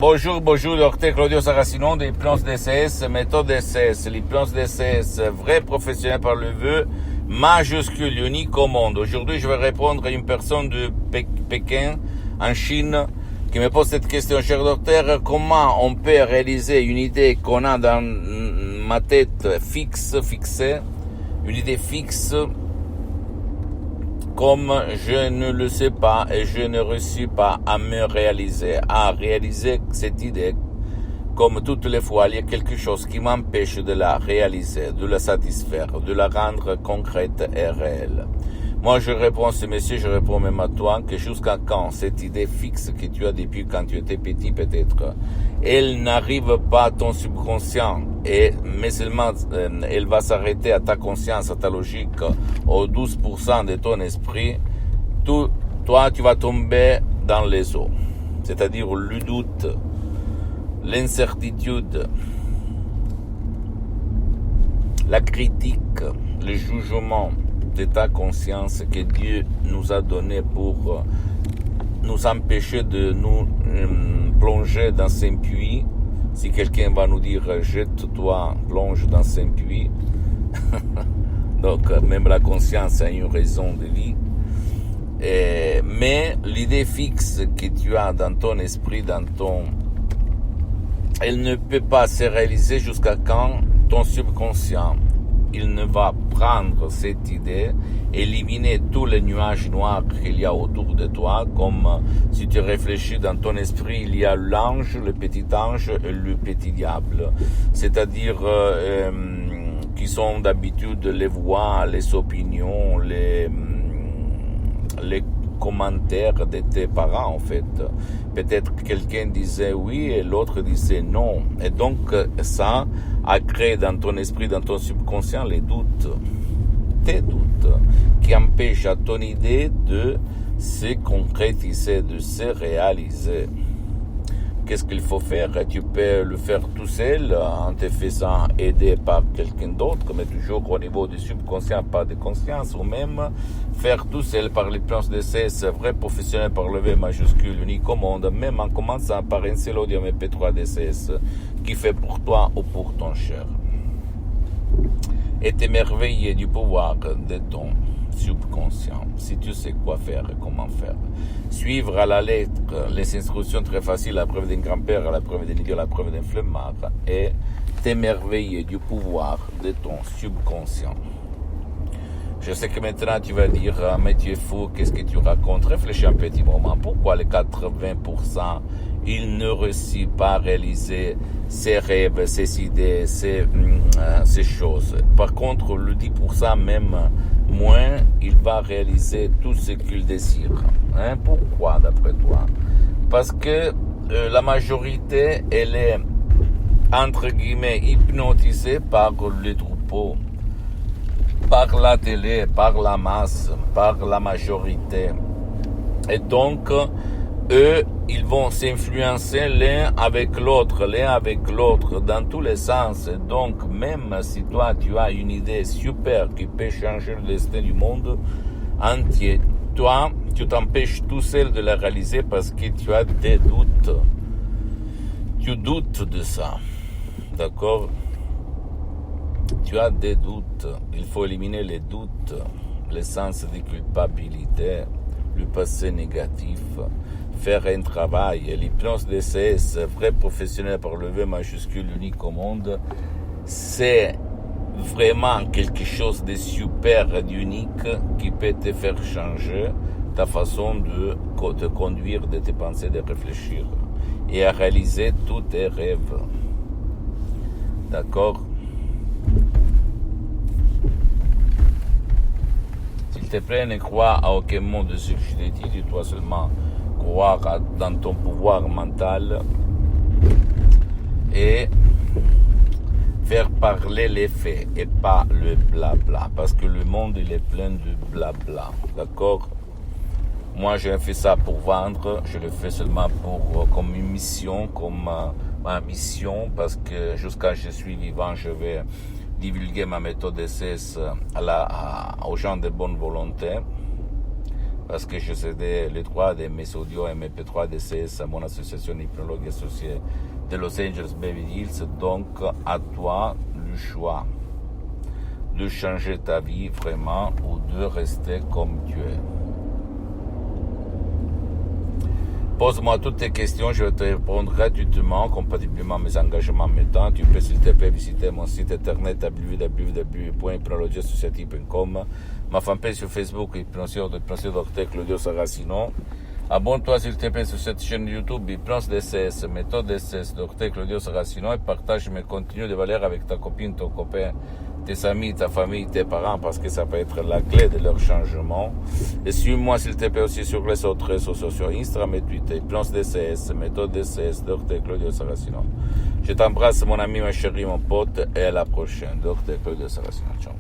Bonjour, docteur Claudio Saracino de l'hypnose DCS, méthode DCS. L'hypnose DCS, vrai professionnel par le vœu, majuscule, unique au monde. Aujourd'hui, je vais répondre à une personne de Pékin, en Chine, qui me pose cette question. Cher docteur, comment on peut réaliser une idée qu'on a dans ma tête fixée, une idée fixe, comme je ne le sais pas et je ne réussis pas à réaliser cette idée, comme toutes les fois, il y a quelque chose qui m'empêche de la réaliser, de la satisfaire, de la rendre concrète et réelle. Moi, je réponds à ce monsieur, je réponds même à toi, que jusqu'à quand cette idée fixe que tu as depuis quand tu étais petit peut-être, elle n'arrive pas à ton subconscient, mais seulement elle va s'arrêter à ta conscience, à ta logique, aux 12% de ton esprit, toi, tu vas tomber dans les eaux. C'est-à-dire le doute, l'incertitude, la critique, le jugement de ta conscience que Dieu nous a donné pour nous empêcher de nous plonger dans un puits. Si quelqu'un va nous dire jette-toi, plonge dans un puits, donc même la conscience a une raison de vie. Mais l'idée fixe que tu as dans ton esprit, elle ne peut pas se réaliser jusqu'à quand ton subconscient il ne va prendre cette idée, éliminer tous les nuages noirs qu'il y a autour de toi, comme si tu réfléchis dans ton esprit, il y a l'ange, le petit ange et le petit diable. C'est-à-dire qui sont d'habitude les voix, les opinions, les commentaires de tes parents en fait. Peut-être que quelqu'un disait oui et l'autre disait non. Et donc ça a créé dans ton esprit, dans ton subconscient les doutes, tes doutes, qui empêchent à ton idée de se concrétiser, de se réaliser. Qu'est-ce qu'il faut faire? Tu peux le faire tout seul en te faisant aider par quelqu'un d'autre, mais toujours au niveau du subconscient, pas de conscience, ou même faire tout seul par l'hypnose DCS, vrai professionnel par le V majuscule, unique au monde, même en commençant par un seul audio MP3 DCS qui fait pour toi ou pour ton cher. Et t'émerveiller du pouvoir de ton subconscient, si tu sais quoi faire et comment faire. Suivre à la lettre les instructions très faciles, à la preuve d'un grand-père, à la preuve d'un idiot, à la preuve d'un flemmard, et t'émerveiller du pouvoir de ton subconscient. Je sais que maintenant tu vas dire, mais tu es fou, qu'est-ce que tu racontes? Réfléchis un petit moment. Pourquoi les 80%, ils ne réussissent pas à réaliser ses rêves, ses idées, ces choses? Par contre, le 10% même moins, il va réaliser tout ce qu'il désire. Pourquoi, d'après toi? Parce que la majorité, elle est, entre guillemets, hypnotisée par les troupeaux, par la télé, par la masse, par la majorité. Et donc, eux, ils vont s'influencer l'un avec l'autre dans tous les sens. Et donc, même si toi, tu as une idée super qui peut changer le destin du monde entier, toi, tu t'empêches tout seul de la réaliser parce que tu as des doutes. Tu doutes de ça. D'accord? Tu as des doutes. Il faut éliminer les doutes, le sens de culpabilité, le passé négatif, faire un travail. L'hypnose DCS, vrai professionnel par le V majuscule, unique au monde, c'est vraiment quelque chose de super, d'unique, qui peut te faire changer ta façon de te conduire, de te penser, de réfléchir, et à réaliser tous tes rêves. D'accord? S'il te plaît, ne crois à aucun mot de ce que je t'ai dit, tu dois seulement croire dans ton pouvoir mental et faire parler les faits et pas le blabla, parce que le monde il est plein de blabla, d'accord? Moi je fais ça pour vendre, je le fais seulement comme une mission, comme ma mission, parce que jusqu'à ce que je suis vivant, je vais divulguer ma méthode DCS aux gens de bonne volonté, parce que je cédais les droits de mes audios MP3 DCS à mon association hypnologue associée de Los Angeles Beverly Hills. Donc, à toi le choix de changer ta vie vraiment ou de rester comme tu es. Pose-moi toutes tes questions, je vais te répondre gratuitement, compatiblement à mes engagements maintenant. Tu peux s'il te plaît visiter mon site internet www.hypnologieassociative.com, ma fanpage sur Facebook, Hypnose Dr Claudio Saracino. Abonne-toi s'il te plaît sur cette chaîne YouTube Hypnose DCS, méthode DCS, Dr Claudio Saracino, et partage mes contenus de valeur avec ta copine, ton copain, tes amis, ta famille, tes parents, parce que ça peut être la clé de leur changement. Et suis-moi s'il te plaît aussi sur les autres réseaux sociaux, Instagram et Twitter, Hypnose DCS, méthode DCS, Dr Claudio Saracino. Je t'embrasse mon ami, ma chérie, mon pote, et à la prochaine, Dr Claudio Saracino. Ciao.